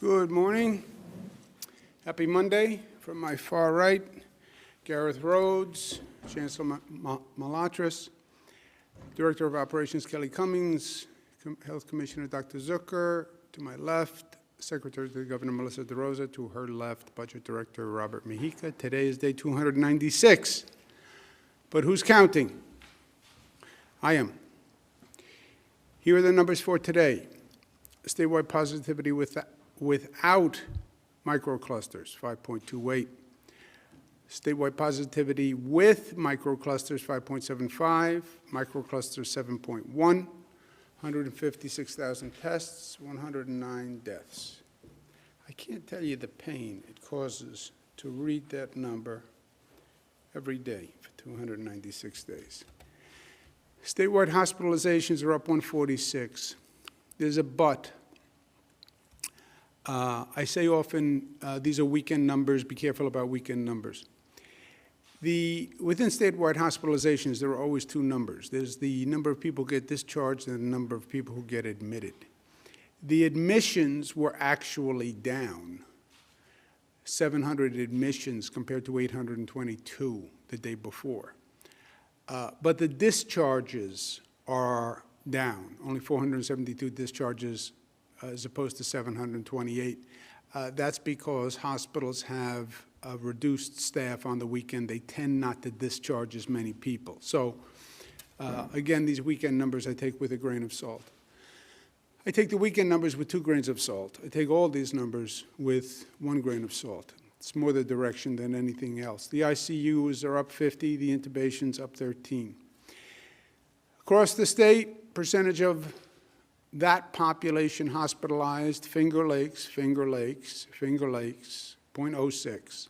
Good morning. Happy Monday. From my far right, Gareth Rhodes, Chancellor Malatras, Director of Operations Kelly Cummings, Health Commissioner Dr. Zucker. To my left, Secretary to the Governor Melissa DeRosa. To her left, Budget Director Robert Mejica. Today is day 296. But who's counting? I am. Here are the numbers for today. Statewide positivity without microclusters, 5.28. Statewide positivity with microclusters, 5.75. Microclusters, 7.1. 156,000 tests, 109 deaths. I can't tell you the pain it causes to read that number every day for 296 days. Statewide hospitalizations are up 146. There's a but. I say often these are weekend numbers. Be careful about weekend numbers. Within statewide hospitalizations, there are always two numbers. There's the number of people who get discharged and the number of people who get admitted. The admissions were actually down. 700 admissions compared to 822 the day before. But the discharges are down, only 472 discharges as opposed to 728. That's because hospitals have reduced staff on the weekend. They tend not to discharge as many people. So again, these weekend numbers I take with a grain of salt. I take the weekend numbers with 2 grains of salt. I take all these numbers with 1 grain of salt. It's more the direction than anything else. The ICUs are up 50, the intubations up 13. Across the state, percentage of that population hospitalized, Finger Lakes, 0.06.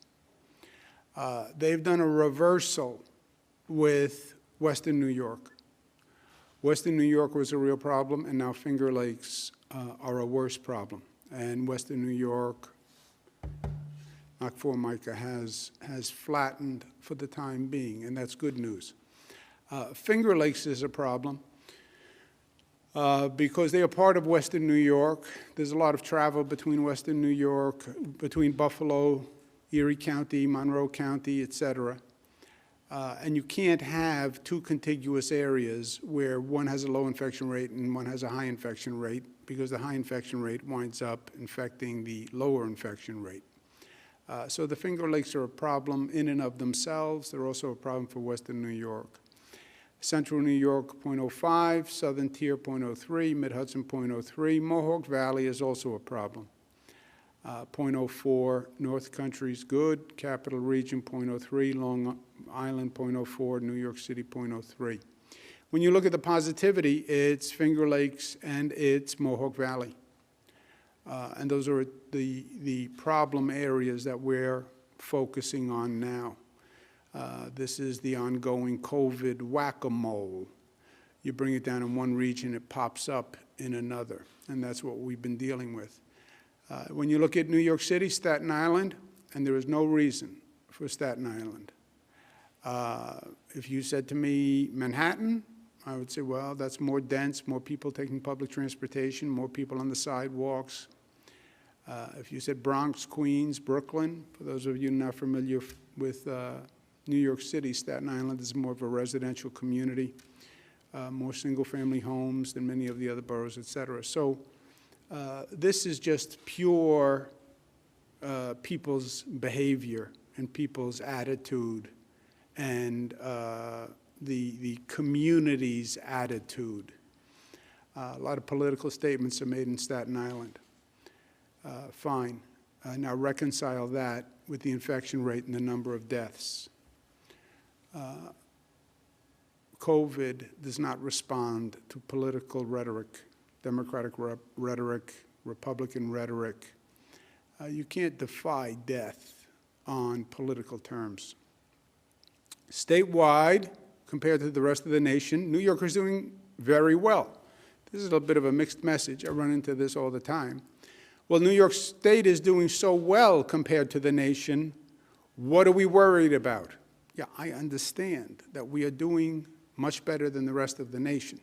They've done a reversal with Western New York. Western New York was a real problem, and now Finger Lakes are a worse problem. And Western New York, knock for Micah, has flattened for the time being, and that's good news. Finger Lakes is a problem. Because they are part of Western New York. There's a lot of travel between Western New York, between Buffalo, Erie County, Monroe County, et cetera. And you can't have 2 contiguous areas where one has a low infection rate and one has a high infection rate, because the high infection rate winds up infecting the lower infection rate. So the Finger Lakes are a problem in and of themselves. They're also a problem for Western New York. Central New York, 0.05, Southern Tier, 0.03, Mid-Hudson, 0.03. Mohawk Valley is also a problem. 0.04, North Country is good. Capital Region, 0.03, Long Island, 0.04, New York City, 0.03. When you look at the positivity, it's Finger Lakes and it's Mohawk Valley. And those are the problem areas that we're focusing on now. This is the ongoing COVID whack-a-mole. You bring it down in one region, it pops up in another, and that's what we've been dealing with. When you look at New York City, Staten Island, and there is no reason for Staten Island. If you said to me Manhattan, I would say, well, that's more dense, more people taking public transportation, more people on the sidewalks. If you said Bronx, Queens, Brooklyn, for those of you not familiar with New York City, Staten Island is more of a residential community, more single-family homes than many of the other boroughs, et cetera. So this is just pure people's behavior and people's attitude and the community's attitude. A lot of political statements are made in Staten Island. Fine. Now reconcile that with the infection rate and the number of deaths. COVID does not respond to political rhetoric, Democratic rhetoric, Republican rhetoric. You can't defy death on political terms. Statewide, compared to the rest of the nation, New York is doing very well. This is a bit of a mixed message. I run into this all the time. Well, New York State is doing so well compared to the nation. What are we worried about? Yeah, I understand that we are doing much better than the rest of the nation.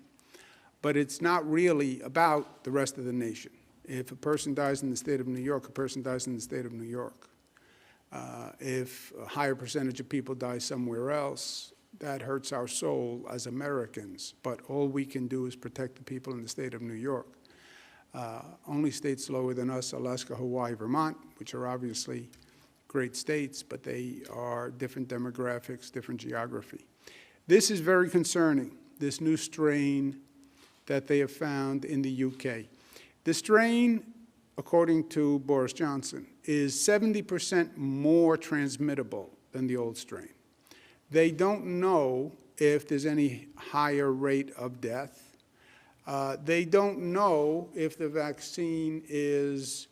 But it's not really about the rest of the nation. If a person dies in the state of New York, a person dies in the state of New York. If a higher percentage of people die somewhere else, that hurts our soul as Americans. But all we can do is protect the people in the state of New York. Only states lower than us, Alaska, Hawaii, Vermont, which are obviously great states, but they are different demographics, different geography. This is very concerning, this new strain that they have found in the UK. The strain, according to Boris Johnson, is 70% more transmittable than the old strain. They don't know if there's any higher rate of death. They don't know if the vaccine is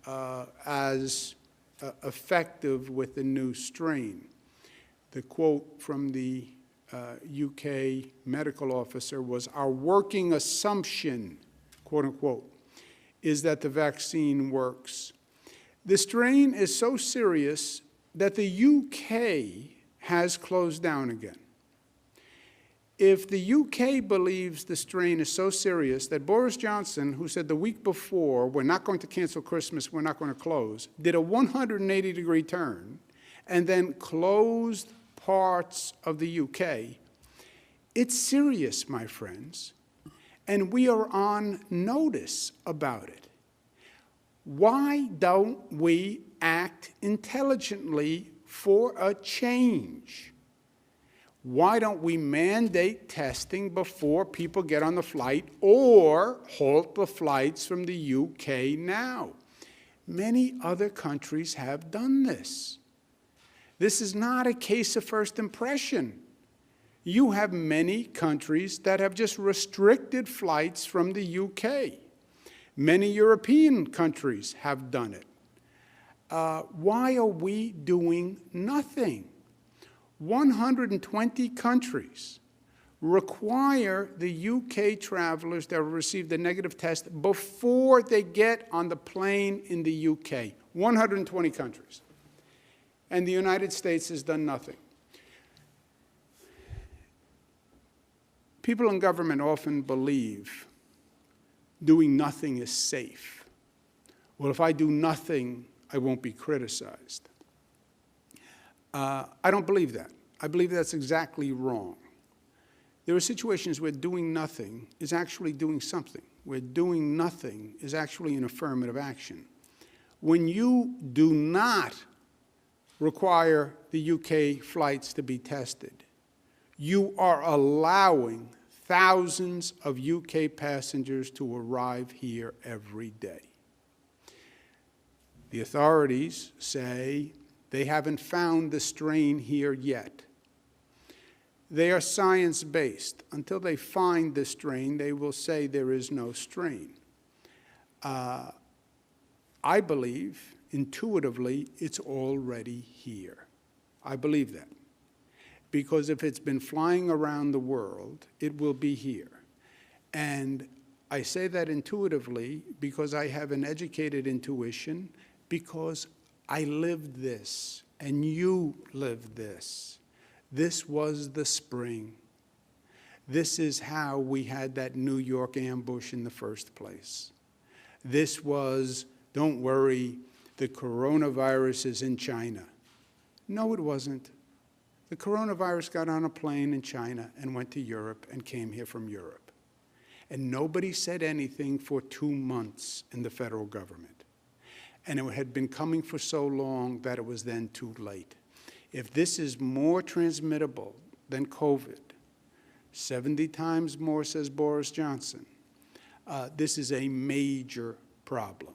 as effective with the new strain. The quote from the UK medical officer was, "Our working assumption, quote unquote, is that the vaccine works." The strain is so serious that the UK has closed down again. If the UK believes the strain is so serious that Boris Johnson, who said the week before, we're not going to cancel Christmas, we're not going to close, did a 180-degree turn and then closed parts of the UK, it's serious, my friends, and we are on notice about it. Why don't we act intelligently for a change? Why don't we mandate testing before people get on the flight or halt the flights from the UK now? Many other countries have done this. This is not a case of first impression. You have many countries that have just restricted flights from the UK. Many European countries have done it. Why are we doing nothing? 120 countries require the UK travelers that have received a negative test before they get on the plane in the UK. 120 countries. And the United States has done nothing. People in government often believe doing nothing is safe. Well, if I do nothing, I won't be criticized. I don't believe that. I believe that's exactly wrong. There are situations where doing nothing is actually doing something, where doing nothing is actually an affirmative action. When you do not require the UK flights to be tested, you are allowing thousands of UK passengers to arrive here every day. The authorities say they haven't found the strain here yet. They are science-based. Until they find the strain, they will say there is no strain. I believe, intuitively, it's already here. I believe that. Because if it's been flying around the world, it will be here. And I say that intuitively because I have an educated intuition, because I lived this, and you lived this. This was the spring. This is how we had that New York ambush in the first place. This was, don't worry, the coronavirus is in China. No, it wasn't. The coronavirus got on a plane in China and went to Europe and came here from Europe. And nobody said anything for 2 months in the federal government. And it had been coming for so long that it was then too late. If this is more transmittable than COVID, 70 times more, says Boris Johnson, this is a major problem.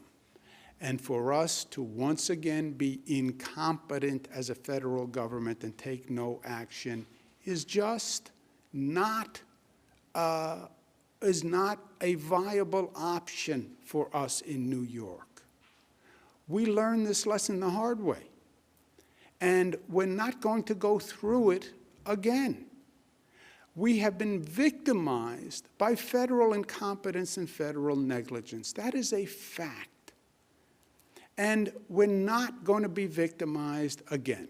And for us to once again be incompetent as a federal government and take no action is just not a viable option for us in New York. We learned this lesson the hard way, and we're not going to go through it again. We have been victimized by federal incompetence and federal negligence. That is a fact. And we're not going to be victimized again.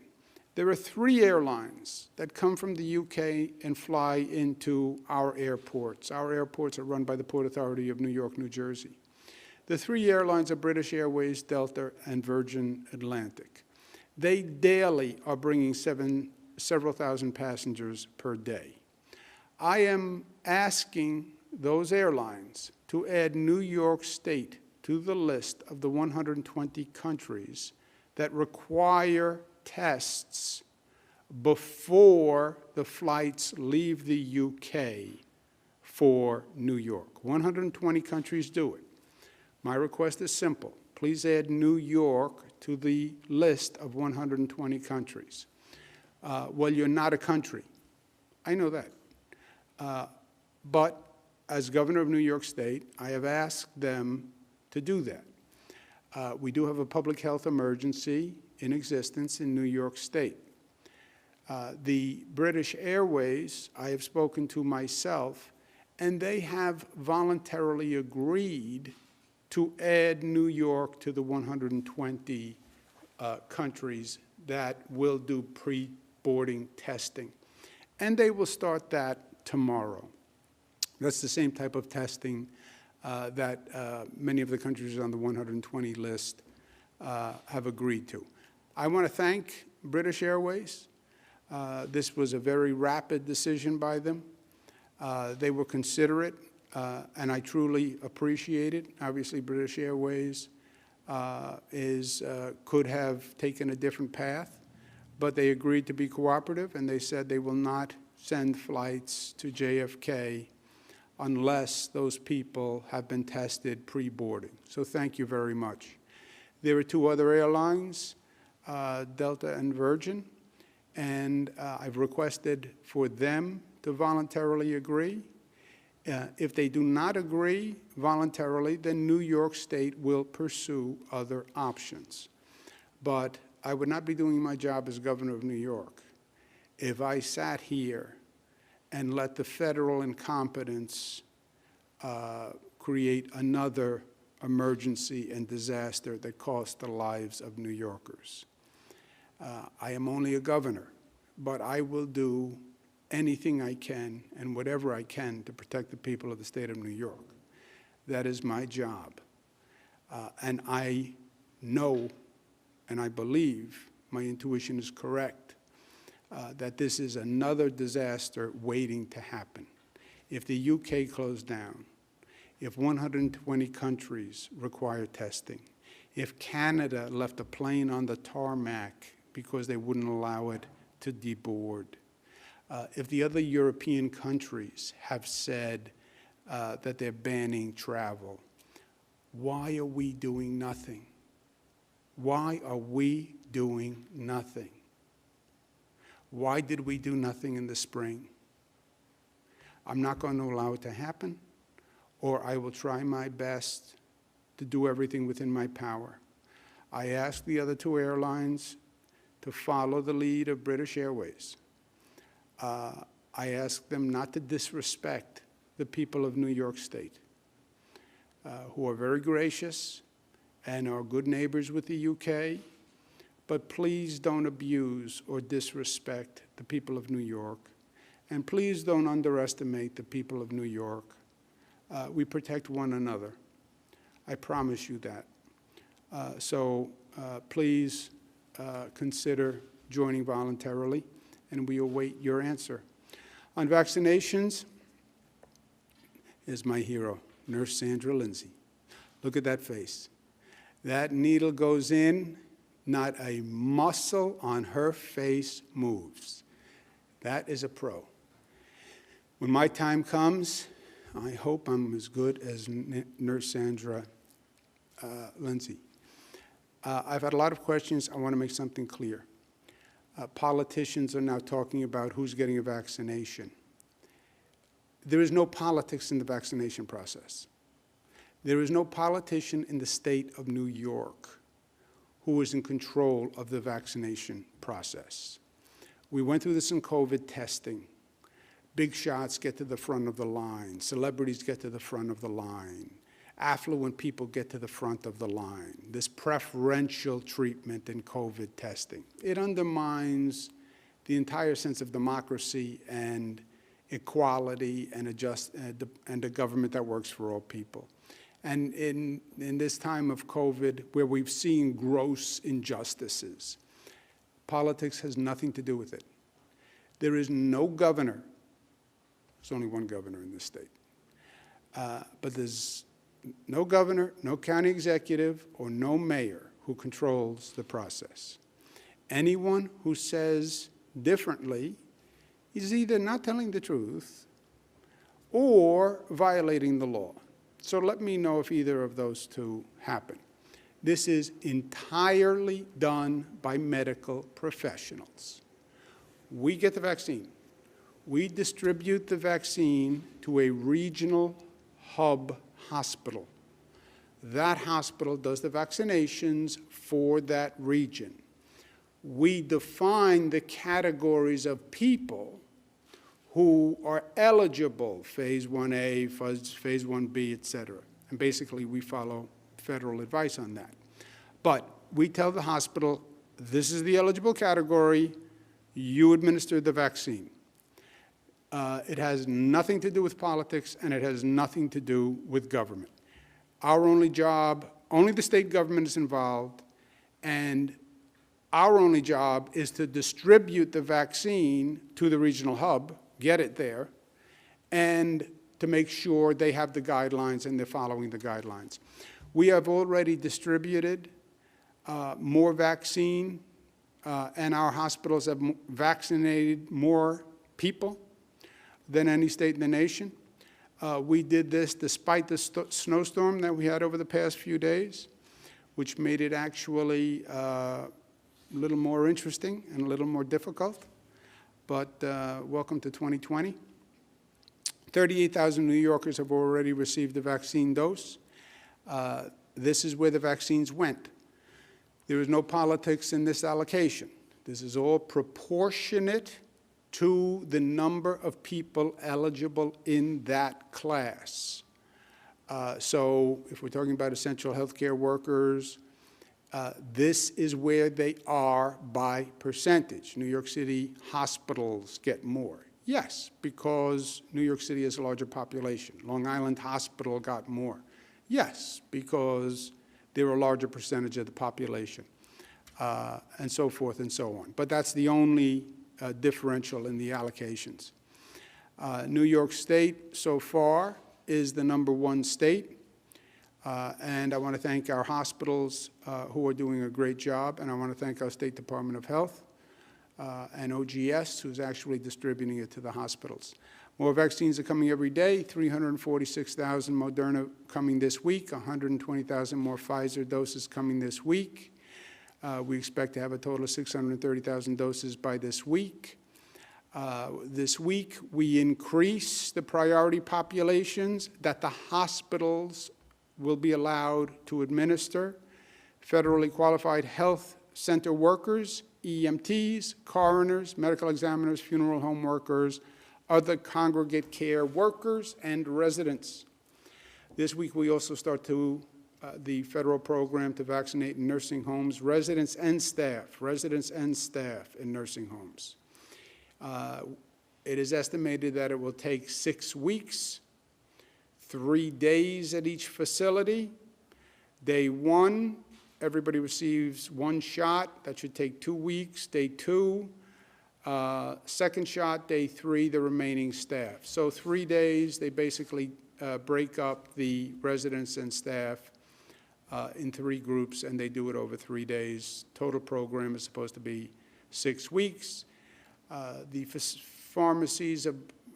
There are 3 airlines that come from the UK and fly into our airports. Our airports are run by the Port Authority of New York, New Jersey. The three airlines are British Airways, Delta, and Virgin Atlantic. They daily are bringing several thousand passengers per day. I am asking those airlines to add New York State to the list of the 120 countries that require tests before the flights leave the UK for New York. 120 countries do it. My request is simple. Please add New York to the list of 120 countries. Well, you're not a country. I know that. But as governor of New York State, I have asked them to do that. We do have a public health emergency in existence in New York State. The British Airways, I have spoken to myself, and they have voluntarily agreed to add New York to the 120 countries that will do pre-boarding testing. And they will start that tomorrow. That's the same type of testing that many of the countries on the 120 list have agreed to. I want to thank British Airways. This was a very rapid decision by them. They were considerate, and I truly appreciate it. Obviously, British Airways could have taken a different path, but they agreed to be cooperative, and they said they will not send flights to JFK unless those people have been tested pre-boarding. So thank you very much. There are two other airlines, Delta and Virgin, and I've requested for them to voluntarily agree. If they do not agree voluntarily, then New York State will pursue other options. But I would not be doing my job as governor of New York if I sat here and let the federal incompetence create another emergency and disaster that cost the lives of New Yorkers. I am only a governor, but I will do anything I can and whatever I can to protect the people of the state of New York. That is my job. And I know and I believe my intuition is correct, that this is another disaster waiting to happen. If the UK closed down, if 120 countries require testing, if Canada left a plane on the tarmac because they wouldn't allow it to deboard, if the other European countries have said that they're banning travel, why are we doing nothing? Why are we doing nothing? Why did we do nothing in the spring? I'm not going to allow it to happen, or I will try my best to do everything within my power. I asked the other two airlines to follow the lead of British Airways. I asked them not to disrespect the people of New York State, who are very gracious and are good neighbors with the UK, but please don't abuse or disrespect the people of New York, and please don't underestimate the people of New York. We protect one another. I promise you that. So please consider joining voluntarily, and we await your answer. On vaccinations, is my hero, Nurse Sandra Lindsay. Look at that face. That needle goes in, not a muscle on her face moves. That is a pro. When my time comes, I hope I'm as good as Nurse Sandra Lindsay. I've had a lot of questions. I want to make something clear. Politicians are now talking about who's getting a vaccination. There is no politics in the vaccination process. There is no politician in the state of New York who is in control of the vaccination process. We went through this in COVID testing. Big shots get to the front of the line. Celebrities get to the front of the line. Affluent people get to the front of the line. This preferential treatment in COVID testing. It undermines the entire sense of democracy and equality and a government that works for all people. And in this time of COVID, where we've seen gross injustices, politics has nothing to do with it. There is no governor, there's only one governor in this state, but there's no governor, no county executive, or no mayor who controls the process. Anyone who says differently is either not telling the truth or violating the law. So let me know if either of those two happen. This is entirely done by medical professionals. We get the vaccine. We distribute the vaccine to a regional hub hospital. That hospital does the vaccinations for that region. We define the categories of people who are eligible, phase 1A, phase 1B, et cetera. And basically, we follow federal advice on that. But we tell the hospital, this is the eligible category, you administer the vaccine. It has nothing to do with politics, and it has nothing to do with government. Our only job, only the state government is involved, and our only job is to distribute the vaccine to the regional hub, get it there, and to make sure they have the guidelines and they're following the guidelines. We have already distributed more vaccine, and our hospitals have vaccinated more people than any state in the nation. We did this despite the snowstorm that we had over the past few days, which made it actually a little more interesting and a little more difficult. But welcome to 2020. 38,000 New Yorkers have already received the vaccine dose. This is where the vaccines went. There is no politics in this allocation. This is all proportionate to the number of people eligible in that class. So if we're talking about essential healthcare workers, this is where they are by percentage. New York City hospitals get more. Yes, because New York City has a larger population. Long Island Hospital got more. Yes, because they're a larger percentage of the population, and so forth and so on. But that's the only differential in the allocations. New York State, so far, is the #1 state. And I want to thank our hospitals who are doing a great job, and I want to thank our State Department of Health and OGS, who's actually distributing it to the hospitals. More vaccines are coming every day, 346,000 Moderna coming this week, 120,000 more Pfizer doses coming this week. We expect to have a total of 630,000 doses by this week. This week, we increase the priority populations that the hospitals will be allowed to administer. Federally qualified health center workers, EMTs, coroners, medical examiners, funeral home workers, other congregate care workers, and residents. This week, we also start the federal program to vaccinate in nursing homes, residents and staff in nursing homes. It is estimated that it will take 6 weeks, 3 days at each facility. Day 1, everybody receives 1 shot. That should take 2 weeks. Day 2, second shot. Day 3, the remaining staff. So 3 days, they basically break up the residents and staff in 3 groups, and they do it over 3 days. Total program is supposed to be 6 weeks. The pharmacies,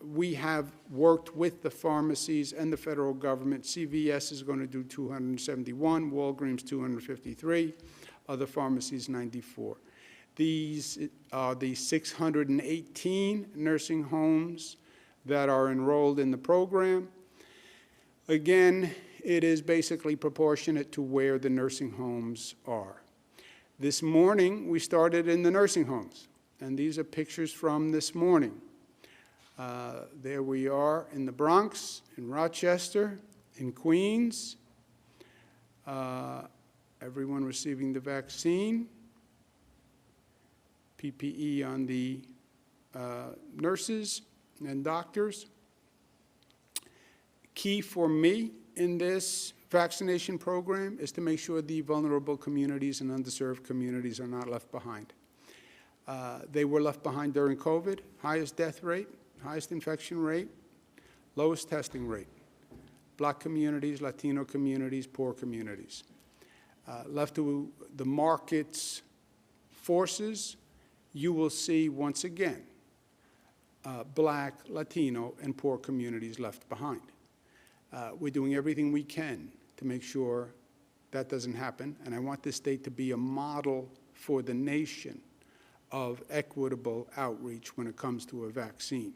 we have worked with the pharmacies and the federal government. CVS is going to do 271, Walgreens 253, other pharmacies 94. These are the 618 nursing homes that are enrolled in the program. Again, it is basically proportionate to where the nursing homes are. This morning, we started in the nursing homes, and these are pictures from this morning. There we are in the Bronx, in Rochester, in Queens. Everyone receiving the vaccine. PPE on the nurses and doctors. Key for me in this vaccination program is to make sure the vulnerable communities and underserved communities are not left behind. They were left behind during COVID, highest death rate, highest infection rate, lowest testing rate. Black communities, Latino communities, poor communities. Left to the market's forces, you will see once again Black, Latino, and poor communities left behind. We're doing everything we can to make sure that doesn't happen, and I want this state to be a model for the nation of equitable outreach when it comes to a vaccine.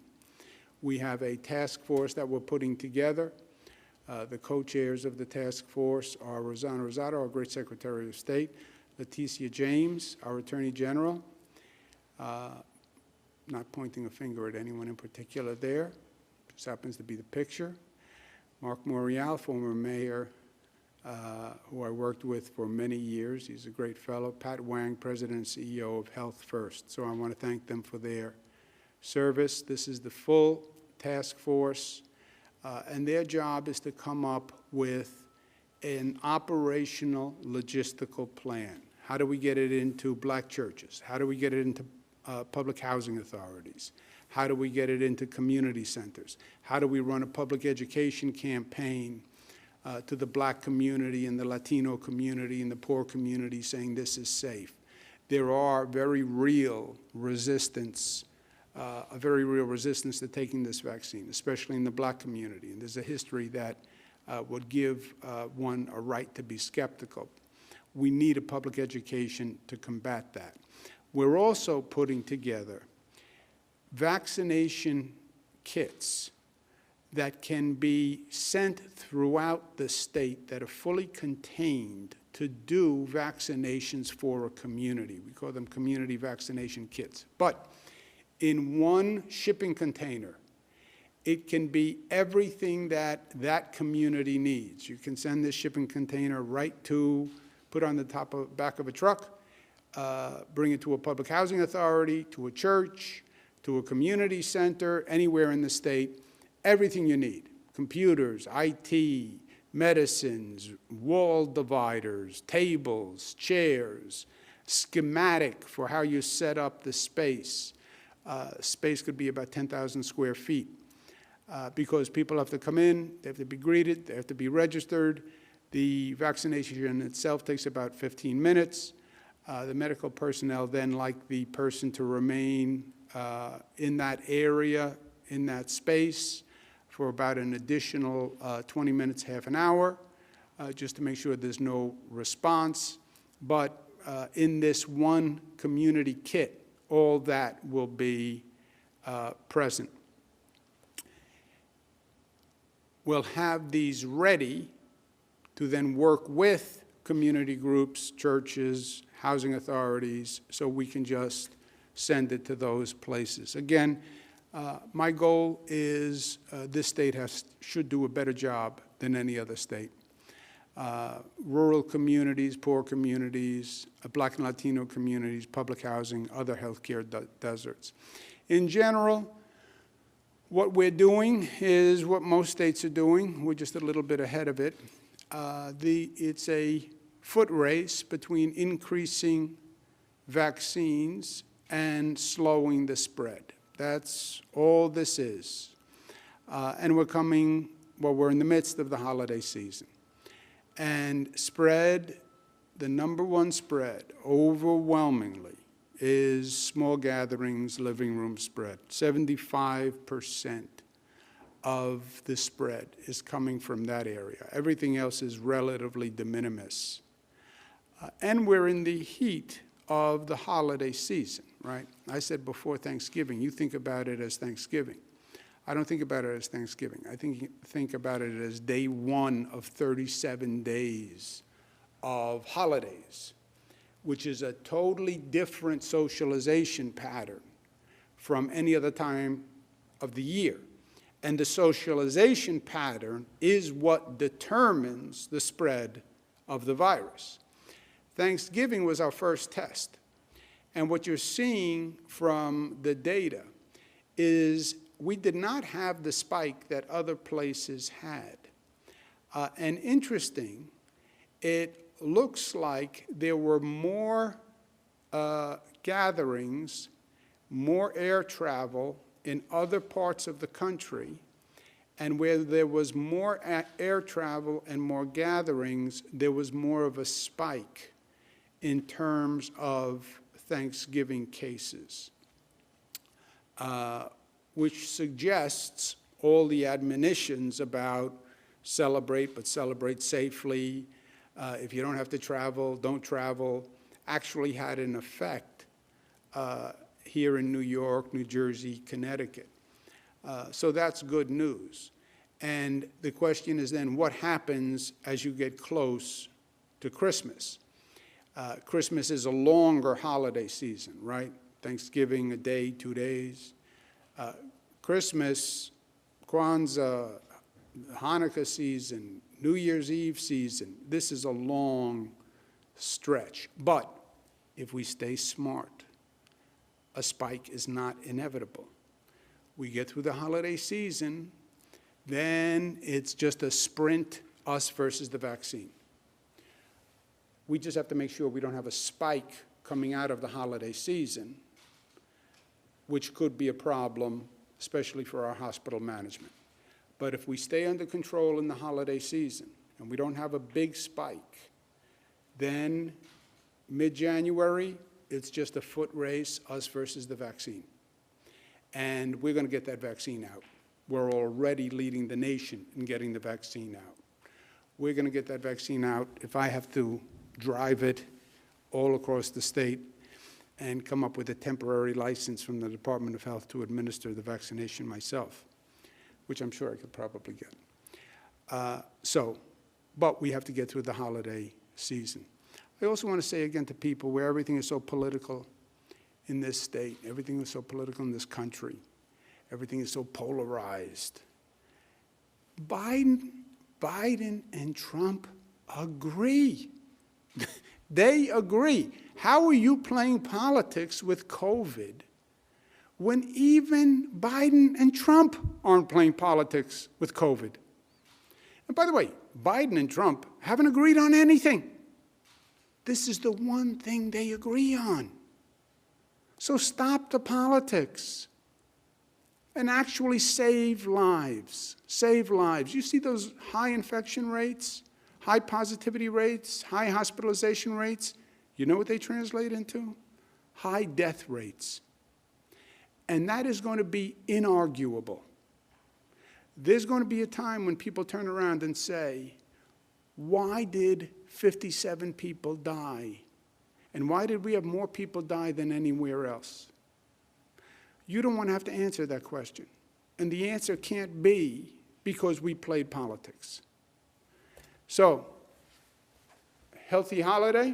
We have a task force that we're putting together. The co-chairs of the task force are Rosanna Rosado, our great Secretary of State, Leticia James, our Attorney General, not pointing a finger at anyone in particular there, just happens to be the picture. Mark Morial, former mayor, who I worked with for many years. He's a great fellow. Pat Wang, President and CEO of Health First. So I want to thank them for their service. This is the full task force, and their job is to come up with an operational logistical plan. How do we get it into Black churches? How do we get it into public housing authorities? How do we get it into community centers? How do we run a public education campaign to the Black community and the Latino community and the poor community saying this is safe? There are very real resistance, a very real resistance to taking this vaccine, especially in the Black community. And there's a history that would give one a right to be skeptical. We need a public education to combat that. We're also putting together vaccination kits that can be sent throughout the state that are fully contained to do vaccinations for a community. We call them community vaccination kits. But in one shipping container, it can be everything that that community needs. You can send this shipping container right to, put on the back of a truck, bring it to a public housing authority, to a church, to a community center, anywhere in the state, everything you need. Computers, IT, medicines, wall dividers, tables, chairs, schematic for how you set up the space. Space could be about 10,000 square feet because people have to come in, they have to be greeted, they have to be registered. The vaccination itself takes about 15 minutes. The medical personnel then like the person to remain in that area, in that space, for about an additional 20 minutes, half an hour, just to make sure there's no response. But in this one community kit, all that will be present. We'll have these ready to then work with community groups, churches, housing authorities, so we can just send it to those places. Again, my goal is this state should do a better job than any other state. Rural communities, poor communities, Black and Latino communities, public housing, other healthcare deserts. In general, what we're doing is what most states are doing. We're just a little bit ahead of it. It's a foot race between increasing vaccines and slowing the spread. That's all this is. And we're in the midst of the holiday season. And the number one spread, overwhelmingly, is small gatherings, living room spread. 75% of the spread is coming from that area. Everything else is relatively de minimis. And we're in the heat of the holiday season, right? I said before Thanksgiving, you think about it as Thanksgiving. I don't think about it as Thanksgiving. I think about it as day one of 37 days of holidays, which is a totally different socialization pattern from any other time of the year. And the socialization pattern is what determines the spread of the virus. Thanksgiving was our first test. And what you're seeing from the data is we did not have the spike that other places had. And interesting, it looks like there were more gatherings, more air travel in other parts of the country, and where there was more air travel and more gatherings, there was more of a spike in terms of Thanksgiving cases, which suggests all the admonitions about celebrate, but celebrate safely. If you don't have to travel, don't travel, actually had an effect here in New York, New Jersey, Connecticut. So that's good news. And the question is then, what happens as you get close to Christmas? Christmas is a longer holiday season, right? Thanksgiving, a day, 2 days. Christmas, Kwanzaa, Hanukkah season, New Year's Eve season, this is a long stretch. But if we stay smart, a spike is not inevitable. We get through the holiday season, then it's just a sprint, us versus the vaccine. We just have to make sure we don't have a spike coming out of the holiday season, which could be a problem, especially for our hospital management. But if we stay under control in the holiday season and we don't have a big spike, then mid-January, it's just a foot race, us versus the vaccine. And we're going to get that vaccine out. We're already leading the nation in getting the vaccine out. We're going to get that vaccine out. If I have to drive it all across the state and come up with a temporary license from the Department of Health to administer the vaccination myself, which I'm sure I could probably get. But we have to get through the holiday season. I also want to say again to people where everything is so political in this state, everything is so political in this country, everything is so polarized. Biden and Trump agree. They agree. How are you playing politics with COVID when even Biden and Trump aren't playing politics with COVID? And by the way, Biden and Trump haven't agreed on anything. This is the one thing they agree on. So stop the politics and actually save lives. Save lives. You see those high infection rates, high positivity rates, high hospitalization rates? You know what they translate into? High death rates. And that is going to be inarguable. There's going to be a time when people turn around and say, why did 57 people die? And why did we have more people die than anywhere else? You don't want to have to answer that question. And the answer can't be because we played politics. So, healthy holiday,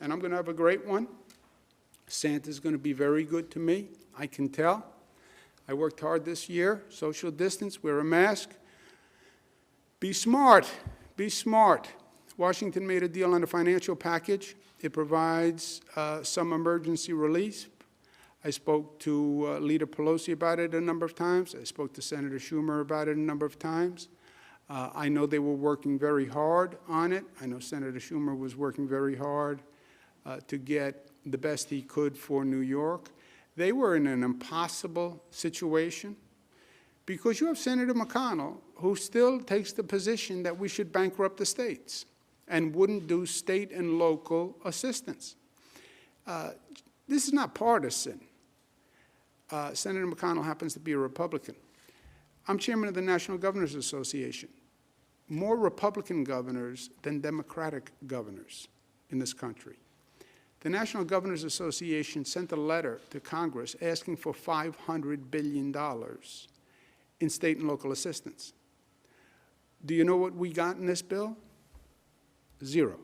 and I'm going to have a great one. Santa's going to be very good to me, I can tell. I worked hard this year, social distance, wear a mask. Be smart, be smart. Washington made a deal on a financial package. It provides some emergency relief. I spoke to Leader Pelosi about it a number of times. I spoke to Senator Schumer about it a number of times. I know they were working very hard on it. I know Senator Schumer was working very hard to get the best he could for New York. They were in an impossible situation because you have Senator McConnell, who still takes the position that we should bankrupt the states and wouldn't do state and local assistance. This is not partisan. Senator McConnell happens to be a Republican. I'm chairman of the National Governors Association. More Republican governors than Democratic governors in this country. The National Governors Association sent a letter to Congress asking for $500 billion in state and local assistance. Do you know what we got in this bill? Zero.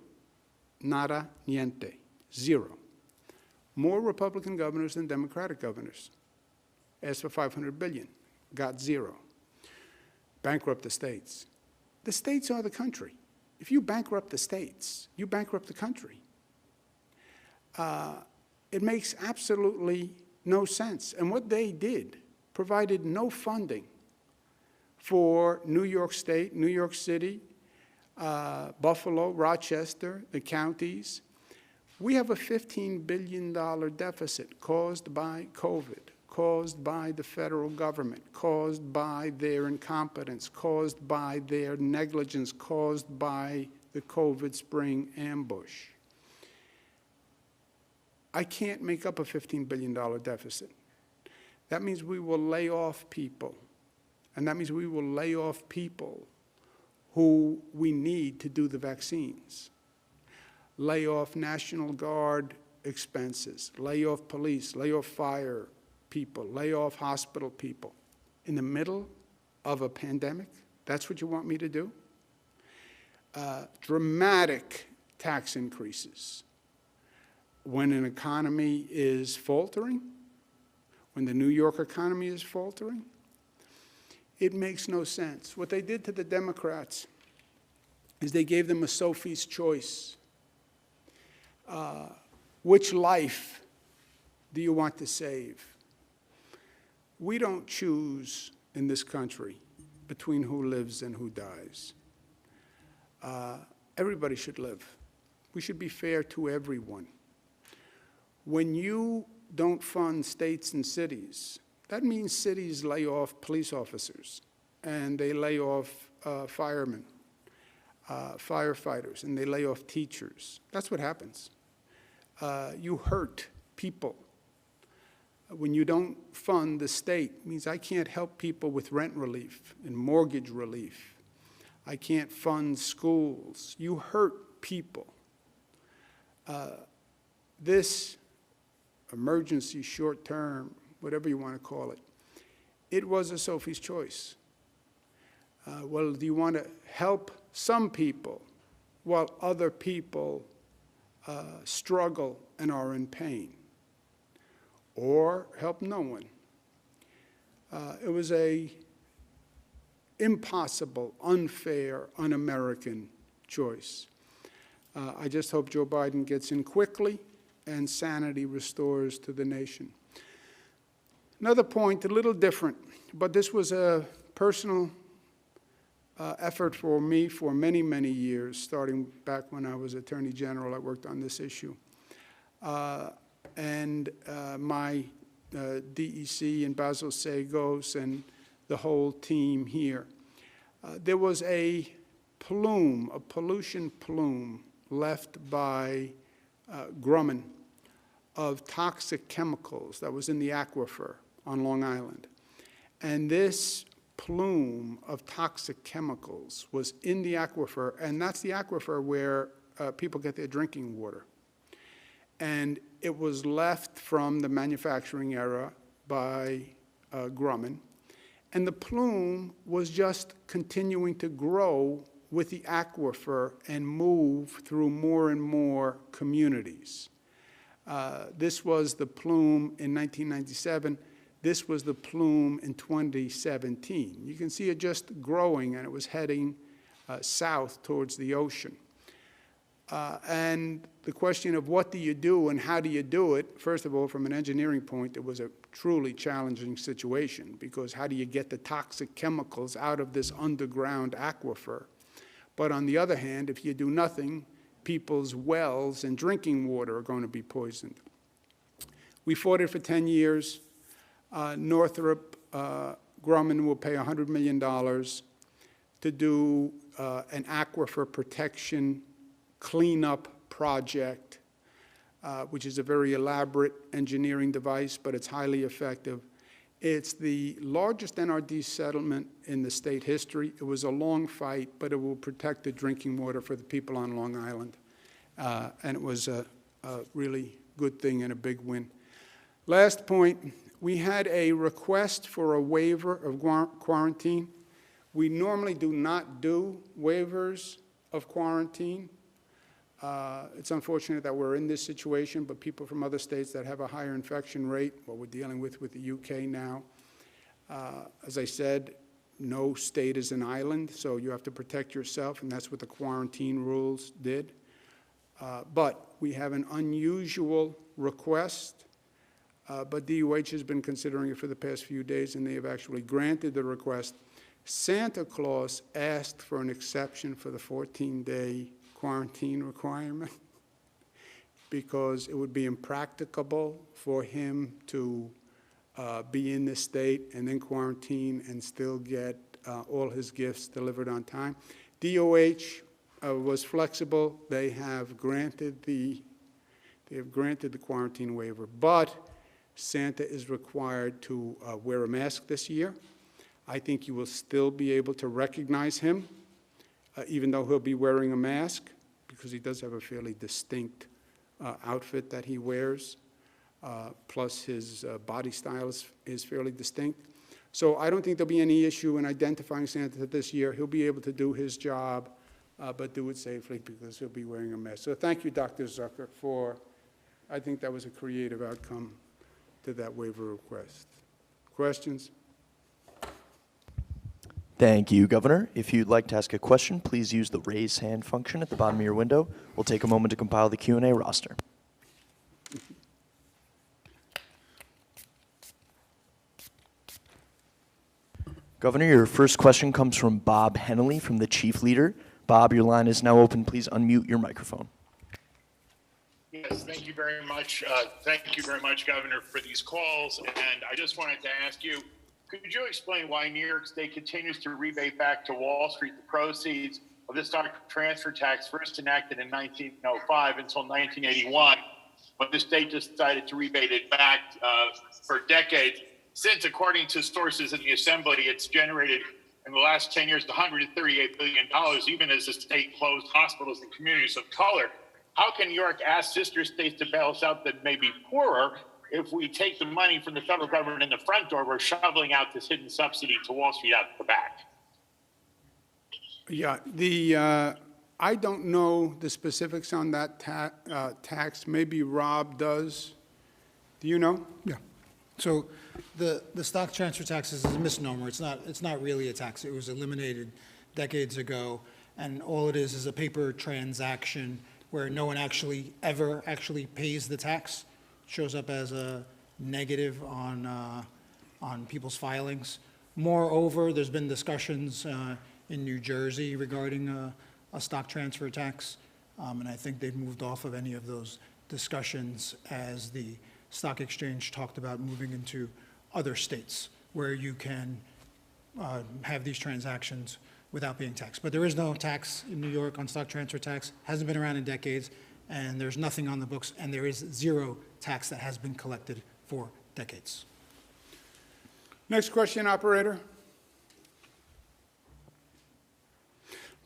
Nada, niente. Zero. More Republican governors than Democratic governors asked for $500 billion, got zero. Bankrupt the states. The states are the country. If you bankrupt the states, you bankrupt the country. It makes absolutely no sense. And what they did provided no funding for New York State, New York City, Buffalo, Rochester, the counties. We have a $15 billion deficit caused by COVID, caused by the federal government, caused by their incompetence, caused by their negligence, caused by the COVID spring ambush. I can't make up a $15 billion deficit. That means we will lay off people, and that means we will lay off people who we need to do the vaccines. Lay off National Guard expenses, lay off police, lay off fire people, lay off hospital people. In the middle of a pandemic, that's what you want me to do? Dramatic tax increases. When an economy is faltering, when the New York economy is faltering, it makes no sense. What they did to the Democrats is they gave them a Sophie's choice. Which life do you want to save? We don't choose in this country between who lives and who dies. Everybody should live. We should be fair to everyone. When you don't fund states and cities, that means cities lay off police officers, and they lay off firemen, firefighters, and they lay off teachers. That's what happens. You hurt people. When you don't fund the state, it means I can't help people with rent relief and mortgage relief. I can't fund schools. You hurt people. This emergency, short-term, whatever you want to call it, it was a Sophie's choice. Well, do you want to help some people while other people struggle and are in pain? Or help no one? It was a impossible, unfair, un-American choice. I just hope Joe Biden gets in quickly and sanity restores to the nation. Another point, a little different, but this was a personal effort for me for many, many years, starting back when I was Attorney General. I worked on this issue. And my DEC and Basil Sagos and the whole team here. There was a plume, a pollution plume left by Grumman of toxic chemicals that was in the aquifer on Long Island. And this plume of toxic chemicals was in the aquifer, and that's the aquifer where people get their drinking water. And it was left from the manufacturing era by Grumman. And the plume was just continuing to grow with the aquifer and move through more and more communities. This was the plume in 1997. This was the plume in 2017. You can see it just growing, and it was heading south towards the ocean. And the question of what do you do and how do you do it, first of all, from an engineering point, it was a truly challenging situation, because how do you get the toxic chemicals out of this underground aquifer? But on the other hand, if you do nothing, people's wells and drinking water are going to be poisoned. We fought it for 10 years. Northrop Grumman will pay $100 million to do an aquifer protection cleanup project, which is a very elaborate engineering device, but it's highly effective. It's the largest NRD settlement in the state history. It was a long fight, but it will protect the drinking water for the people on Long Island. And it was a really good thing and a big win. Last point, we had a request for a waiver of quarantine. We normally do not do waivers of quarantine. It's unfortunate that we're in this situation, but people from other states that have a higher infection rate, what we're dealing with the UK now, as I said, no state is an island, so you have to protect yourself, and that's what the quarantine rules did. But we have an unusual request, but DOH has been considering it for the past few days, and they have actually granted the request Santa Claus asked for an exception for the 14-day quarantine requirement because it would be impracticable for him to be in this state and then quarantine and still get all his gifts delivered on time. DOH was flexible. They have granted the quarantine waiver, but Santa is required to wear a mask this year. I think you will still be able to recognize him, even though he'll be wearing a mask, because he does have a fairly distinct outfit that he wears, plus his body style is fairly distinct. So I don't think there'll be any issue in identifying Santa this year. He'll be able to do his job, but do it safely because he'll be wearing a mask. So thank you, Dr. Zucker, for, I think that was a creative outcome to that waiver request. Questions? Thank you, Governor. If you'd like to ask a question, please use the raise hand function at the bottom of your window. We'll take a moment to compile the Q&A roster. Governor, your first question comes from Bob Hennelly from the Chief Leader. Bob, your line is now open. Please unmute your microphone. Yes, thank you very much. Thank you very much, Governor, for these calls. And I just wanted to ask you, could you explain why New York State continues to rebate back to Wall Street the proceeds of the stock transfer tax first enacted in 1905 until 1981, when the state decided to rebate it back for decades? Since, according to sources in the Assembly, it's generated in the last 10 years $138 billion, even as the state closed hospitals and communities of color. How can New York ask sister states to bail us out that may be poorer if we take the money from the federal government in the front door? We're shoveling out this hidden subsidy to Wall Street out the back. Yeah, I don't know the specifics on that tax. Maybe Rob does. Do you know? Yeah. So the stock transfer tax is a misnomer. It's not really a tax. It was eliminated decades ago, and all it is a paper transaction where no one ever actually pays the tax. It shows up as a negative on people's filings. Moreover, there's been discussions in New Jersey regarding a stock transfer tax, and I think they've moved off of any of those discussions as the stock exchange talked about moving into other states where you can have these transactions without being taxed. But there is no tax in New York on stock transfer tax, hasn't been around in decades, and there's nothing on the books, and there is zero tax that has been collected for decades. Next question, operator.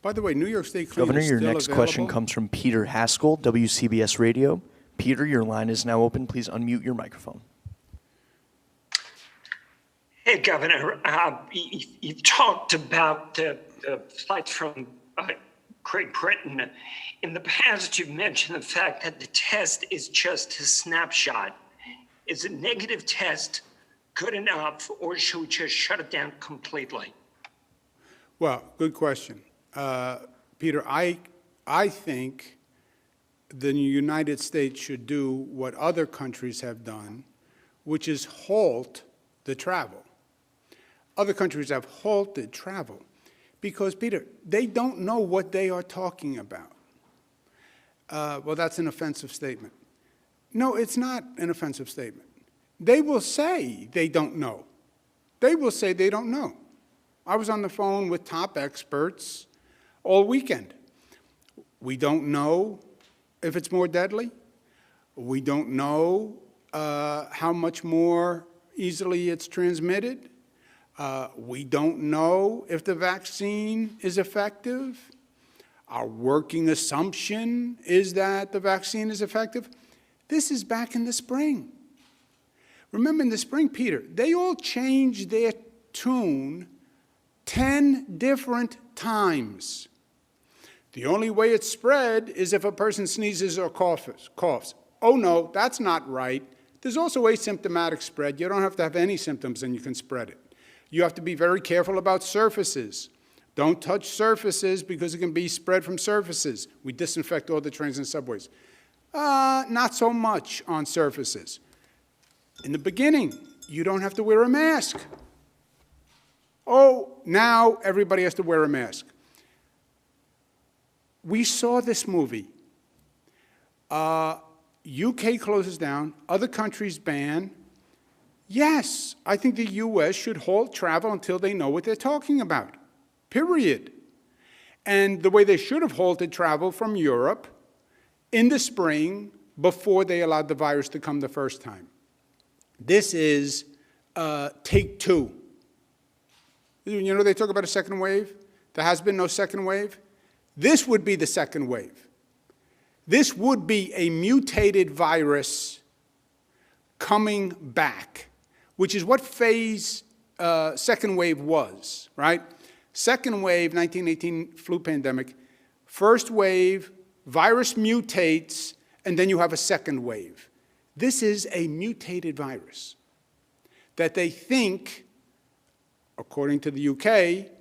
By the way, New York State Clean Governor, is your still next available. question comes from Peter Haskell, WCBS Radio. Peter, your line is now open. Please unmute your microphone. Hey, Governor, you've talked about the flights from Great Britain. In the past, you've mentioned the fact that the test is just a snapshot. Is a negative test good enough, or should we just shut it down completely? Well, good question. Peter, I think the United States should do what other countries have done, which is halt the travel. Other countries have halted travel because, Peter, they don't know what they are talking about. Well, that's an offensive statement. No, it's not an offensive statement. They will say they don't know. They will say they don't know. I was on the phone with top experts all weekend. We don't know if it's more deadly. We don't know how much more easily it's transmitted. We don't know if the vaccine is effective. Our working assumption is that the vaccine is effective. This is back in the spring. Remember in the spring, Peter, they all changed their tune 10 different times. The only way it's spread is if a person sneezes or coughs. Oh no, that's not right. There's also asymptomatic spread. You don't have to have any symptoms and you can spread it. You have to be very careful about surfaces. Don't touch surfaces because it can be spread from surfaces. We disinfect all the trains and subways. Not so much on surfaces. In the beginning, you don't have to wear a mask. Oh, now everybody has to wear a mask. We saw this movie. UK closes down, other countries ban. Yes, I think the US should halt travel until they know what they're talking about, period. And the way they should have halted travel from Europe in the spring before they allowed the virus to come the first time. This is take two. You know, they talk about a second wave. There has been no second wave. This would be the second wave. This would be a mutated virus coming back, which is what phase second wave was, right? Second wave, 1918 flu pandemic. First wave, virus mutates, and then you have a second wave. This is a mutated virus that they think, according to the UK,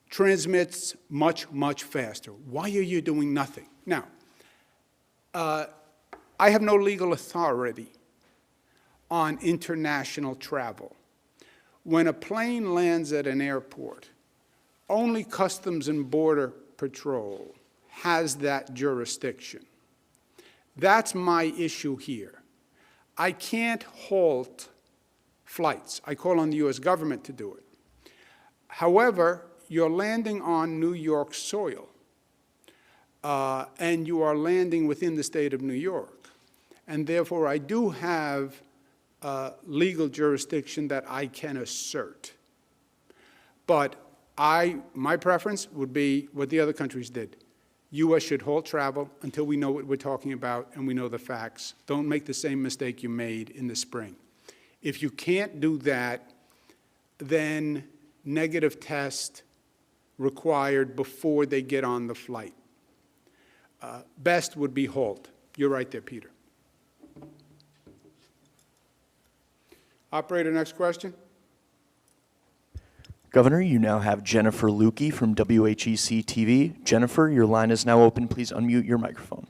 transmits much, much faster. Why are you doing nothing? Now, I have no legal authority on international travel. When a plane lands at an airport, only Customs and Border Patrol has that jurisdiction. That's my issue here. I can't halt flights. I call on the US government to do it. However, you're landing on New York soil, and you are landing within the state of New York. And therefore, I do have legal jurisdiction that I can assert. But my preference would be what the other countries did. US should halt travel until we know what we're talking about and we know the facts. Don't make the same mistake you made in the spring. If you can't do that, then negative test required before they get on the flight. Best would be halt. You're right there, Peter. Operator, next question. Governor, you now have Jennifer Lukey from wabc-tv. Jennifer, your line is now open. Please unmute your microphone.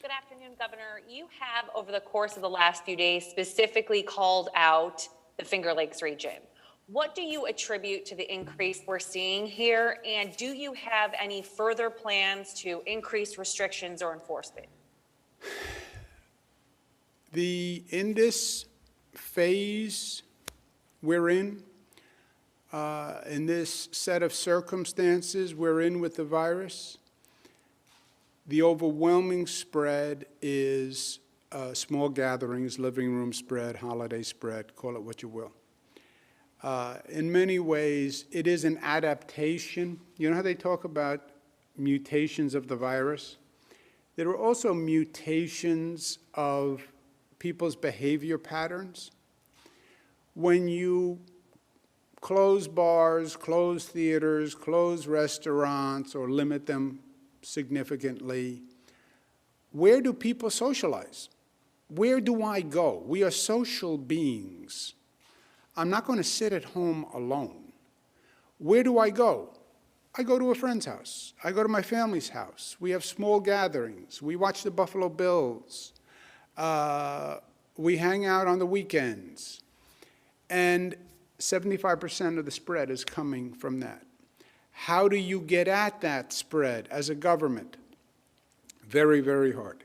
Good afternoon, Governor. You have, over the course of the last few days, specifically called out the Finger Lakes region. What do you attribute to the increase we're seeing here? And do you have any further plans to increase restrictions or enforcement? In this phase we're in this set of circumstances we're in with the virus, the overwhelming spread is small gatherings, living room spread, holiday spread, call it what you will. In many ways, it is an adaptation. You know how they talk about mutations of the virus? There are also mutations of people's behavior patterns. When you close bars, close theaters, close restaurants, or limit them significantly, where do people socialize? Where do I go? We are social beings. I'm not going to sit at home alone. Where do I go? I go to a friend's house. I go to my family's house. We have small gatherings. We watch the Buffalo Bills. We hang out on the weekends. And 75% of the spread is coming from that. How do you get at that spread as a government? Very, very hard.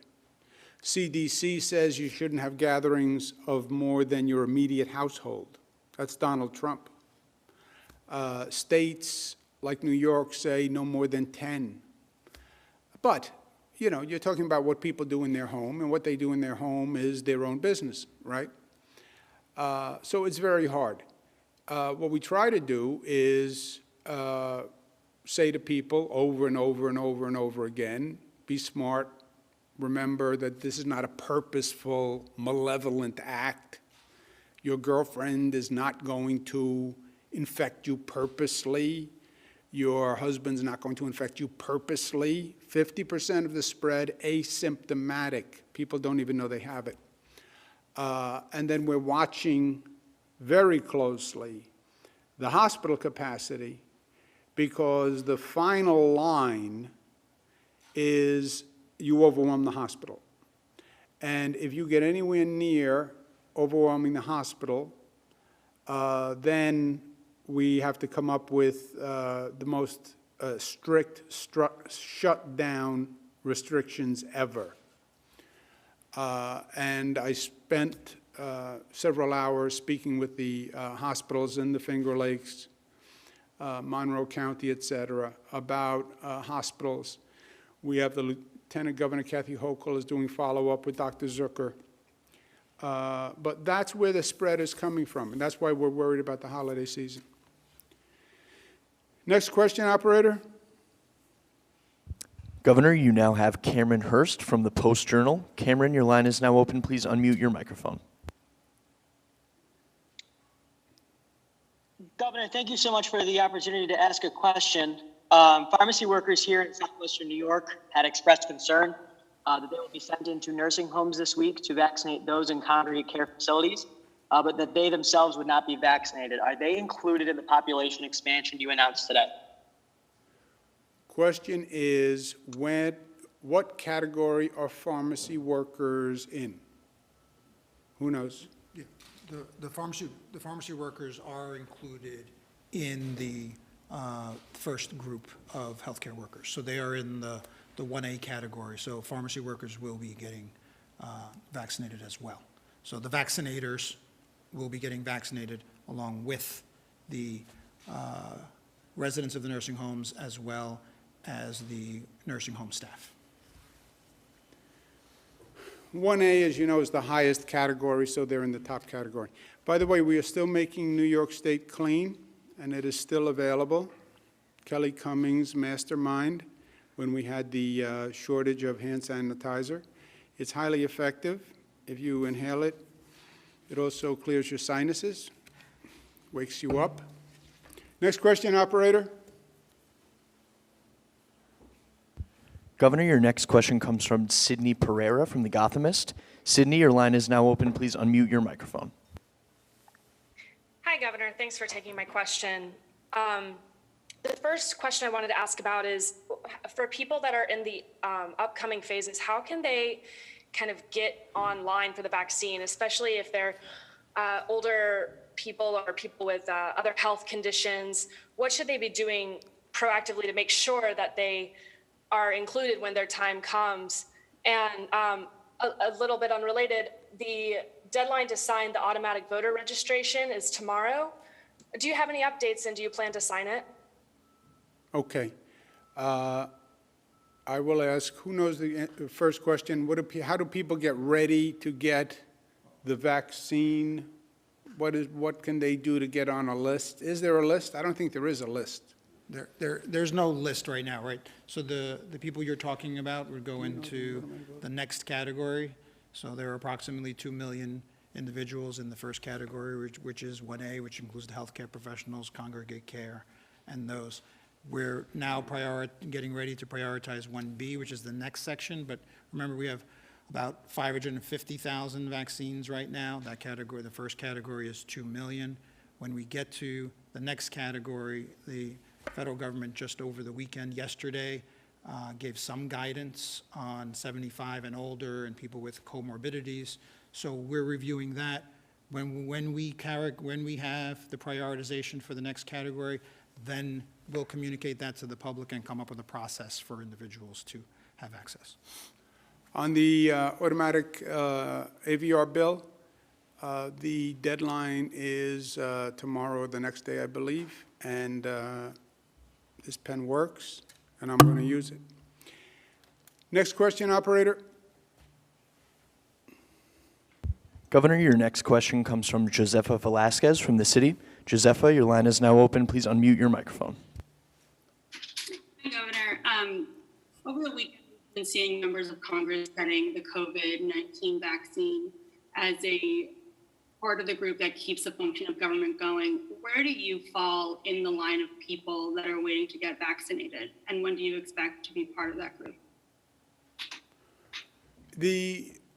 CDC says you shouldn't have gatherings of more than your immediate household. That's Donald Trump. States like New York say no more than 10. But, you know, you're talking about what people do in their home, and what they do in their home is their own business, right? So it's very hard. What we try to do is say to people over and over and over and over again, be smart, remember that this is not a purposeful, malevolent act. Your girlfriend is not going to infect you purposely. Your husband's not going to infect you purposely. 50% of the spread asymptomatic. People don't even know they have it. And then we're watching very closely the hospital capacity, because the final line is you overwhelm the hospital. And if you get anywhere near overwhelming the hospital, then we have to come up with the most strict shutdown restrictions ever. And I spent several hours speaking with the hospitals in the Finger Lakes, Monroe County, et cetera, about hospitals. We have the Lieutenant Governor Kathy Hochul is doing follow-up with Dr. Zucker. But that's where the spread is coming from, and that's why we're worried about the holiday season. Next question, operator. Governor, you now have Cameron Hurst from the Post-Journal. Cameron, your line is now open. Please unmute your microphone. Governor, thank you so much for the opportunity to ask a question. Pharmacy workers here in southwestern New York had expressed concern that they will be sent into nursing homes this week to vaccinate those in congregate care facilities, but that they themselves would not be vaccinated. Are they included in the population expansion you announced today? Question is, what category are pharmacy workers in? Who knows? Yeah, the pharmacy workers are included in the first group of healthcare workers. So they are in the 1A category. So pharmacy workers will be getting vaccinated as well. So the vaccinators will be getting vaccinated along with the residents of the nursing homes as well as the nursing home staff. 1A, as you know, is the highest category, so they're in the top category. By the way, we are still making New York State clean, and it is still available. Kelly Cummings, mastermind, when we had the shortage of hand sanitizer. It's highly effective. If you inhale it, it also clears your sinuses, wakes you up. Next question, operator. Governor, your next question comes from Sydney Pereira from The Gothamist. Sydney, your line is now open. Please unmute your microphone. Hi, Governor. Thanks for taking my question. The first question I wanted to ask about is, for people that are in the upcoming phases, how can they kind of get online for the vaccine, especially if they're older people or people with other health conditions? What should they be doing proactively to make sure that they are included when their time comes? And a little bit unrelated, the deadline to sign the automatic voter registration is tomorrow. Do you have any updates, and do you plan to sign it? Okay. I will ask, who knows the first question? How do people get ready to get the vaccine? What can they do to get on a list? Is there a list? I don't think there is a list. There's no list right now, right? So the people you're talking about would go into the next category. So there are approximately 2 million individuals in the first category, which is 1A, which includes the healthcare professionals, congregate care, and those. We're now getting ready to prioritize 1B, which is the next section. But remember, we have about 550,000 vaccines right now. That category, the first category, is 2 million. When we get to the next category, the federal government just over the weekend, yesterday, gave some guidance on 75 and older and people with comorbidities. So we're reviewing that. When we have the prioritization for the next category, then we'll communicate that to the public and come up with a process for individuals to have access. On the automatic AVR bill, the deadline is tomorrow or the next day, I believe, and this pen works, and I'm going to use it. Next question, operator. Governor, your next question comes from Josefa Velasquez from the City. Josefa, your line is now open. Please unmute your microphone. Hi, Governor. Over the weekend, we've been seeing members of Congress setting the COVID-19 vaccine as a part of the group that keeps the function of government going. Where do you fall in the line of people that are waiting to get vaccinated? And when do you expect to be part of that group?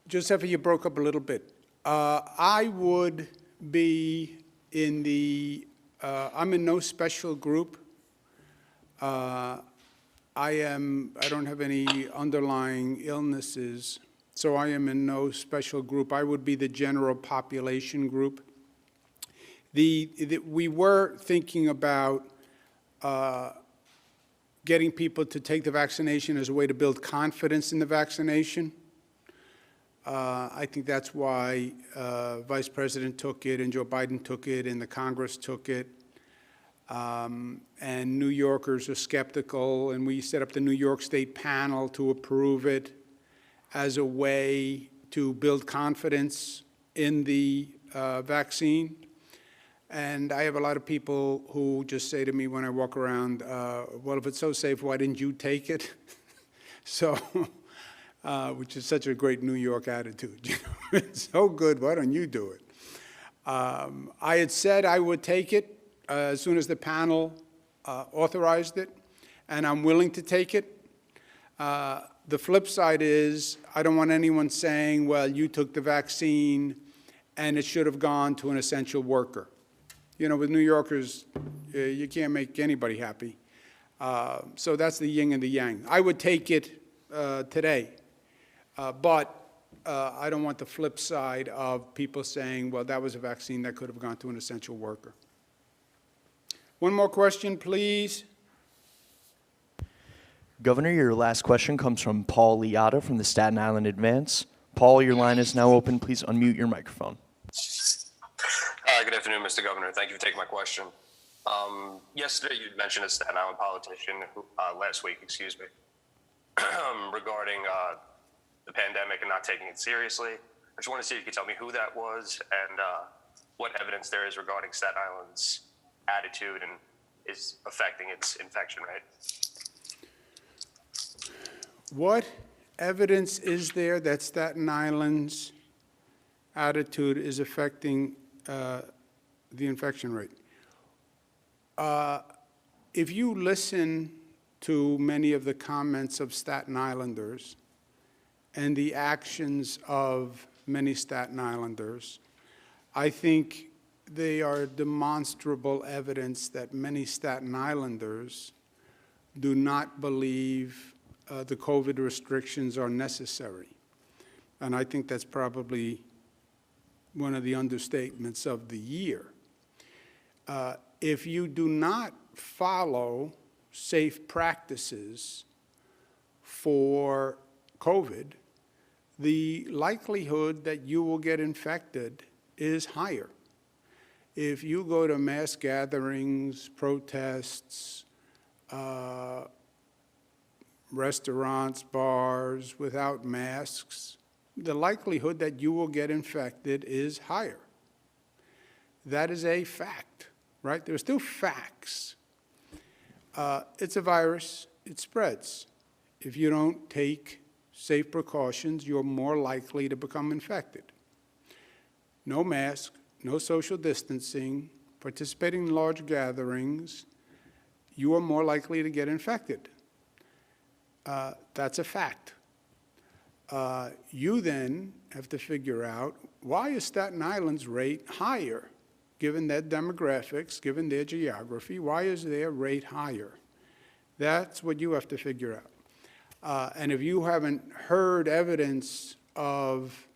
Josefa, you broke up a little bit. I would be in I'm in no special group. I don't have any underlying illnesses, so I am in no special group. I would be the general population group. We were thinking about getting people to take the vaccination as a way to build confidence in the vaccination. I think that's why Vice President took it and Joe Biden took it and the Congress took it. And New Yorkers are skeptical, and we set up the New York State panel to approve it as a way to build confidence in the vaccine. And I have a lot of people who just say to me when I walk around, well, if it's so safe, why didn't you take it? So, which is such a great New York attitude. You know? It's so good, why don't you do it? I had said I would take it as soon as the panel authorized it, and I'm willing to take it. The flip side is I don't want anyone saying, well, you took the vaccine and it should have gone to an essential worker. You know, with New Yorkers, you can't make anybody happy. So that's the yin and the yang. I would take it today, but I don't want the flip side of people saying, well, that was a vaccine that could have gone to an essential worker. One more question, please. Governor, your last question comes from Paul Liotta from the Staten Island Advance. Paul, your line is now open. Please unmute your microphone. Good afternoon, Mr. Governor. Thank you for taking my question. Yesterday, you mentioned a Staten Island politician who, last week, excuse me, regarding the pandemic and not taking it seriously. I just want to see if you could tell me who that was and what evidence there is regarding Staten Island's attitude and is affecting its infection rate. What evidence is there that Staten Island's attitude is affecting the infection rate? If you listen to many of the comments of Staten Islanders and the actions of many Staten Islanders, I think they are demonstrable evidence that many Staten Islanders do not believe the COVID restrictions are necessary. And I think that's probably one of the understatements of the year. If you do not follow safe practices for COVID, the likelihood that you will get infected is higher. If you go to mass gatherings, protests, restaurants, bars without masks, the likelihood that you will get infected is higher. That is a fact, right? There are still facts. It's a virus, it spreads. If you don't take safe precautions, you're more likely to become infected. No mask, no social distancing, participating in large gatherings, you are more likely to get infected. That's a fact. You then have to figure out, why is Staten Island's rate higher? Given their demographics, given their geography, why is their rate higher? That's what you have to figure out. And if you haven't heard evidence of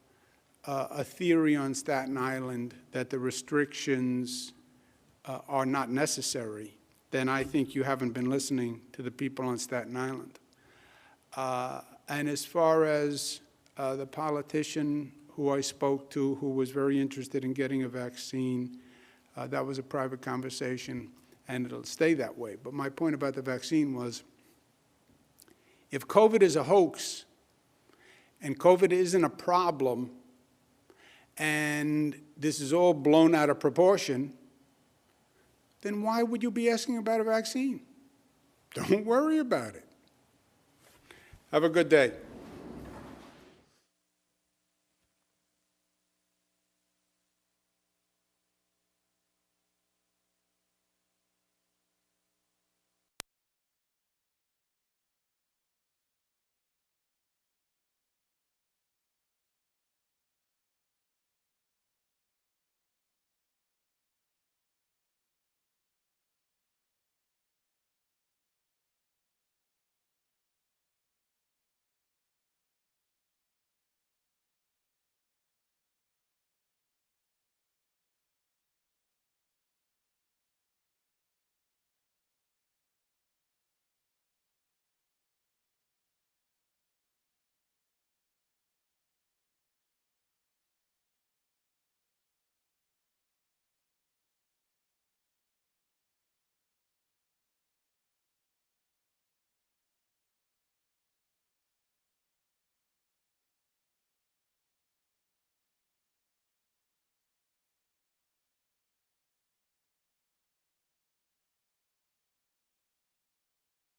a theory on Staten Island that the restrictions are not necessary, then I think you haven't been listening to the people on Staten Island. And as far as the politician who I spoke to, who was very interested in getting a vaccine, that was a private conversation, and it'll stay that way. But my point about the vaccine was, if COVID is a hoax, and COVID isn't a problem, and this is all blown out of proportion, then why would you be asking about a vaccine? Don't worry about it. Have a good day.